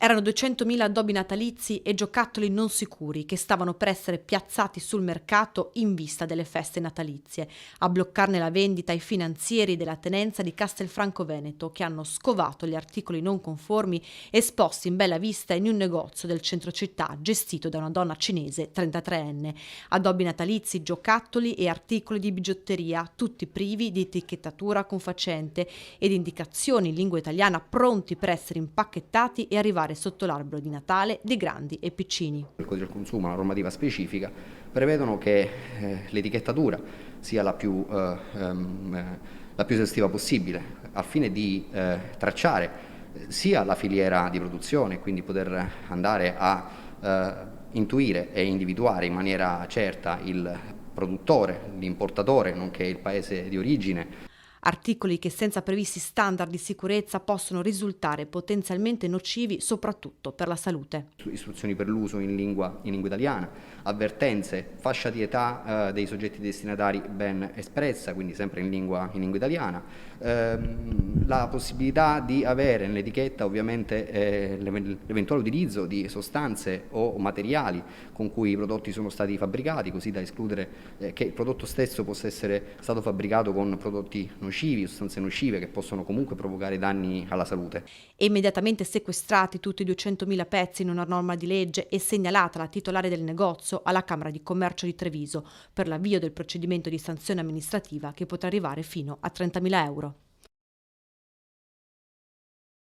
Erano 200.000 addobbi natalizi e giocattoli non sicuri che stavano per essere piazzati sul mercato in vista delle feste natalizie. A bloccarne la vendita i finanzieri della tenenza di Castelfranco Veneto, che hanno scovato gli articoli non conformi esposti in bella vista in un negozio del centro città gestito da una donna cinese 33enne. Addobbi natalizi, giocattoli e articoli di bigiotteria, tutti privi di etichettatura confacente ed indicazioni in lingua italiana, pronti per essere impacchettati e arrivare sotto l'albero di Natale di grandi e piccini. Il codice del consumo, la normativa specifica, prevedono che l'etichettatura sia la più esaustiva possibile, al fine di tracciare sia la filiera di produzione, quindi poter andare a intuire e individuare in maniera certa il produttore, l'importatore, nonché il paese di origine. Articoli che senza previsti standard di sicurezza possono risultare potenzialmente nocivi soprattutto per la salute. Istruzioni per l'uso in lingua italiana, avvertenze, fascia di età dei soggetti destinatari ben espressa, quindi sempre in lingua italiana, la possibilità di avere nell'etichetta ovviamente l'eventuale utilizzo di sostanze o materiali con cui i prodotti sono stati fabbricati, così da escludere che il prodotto stesso possa essere stato fabbricato con prodotti nocivi, sostanze nocive che possono comunque provocare danni alla salute. E immediatamente sequestrati tutti i 200.000 pezzi in una norma di legge e segnalata la titolare del negozio alla Camera di Commercio di Treviso per l'avvio del procedimento di sanzione amministrativa che potrà arrivare fino a 30.000 euro.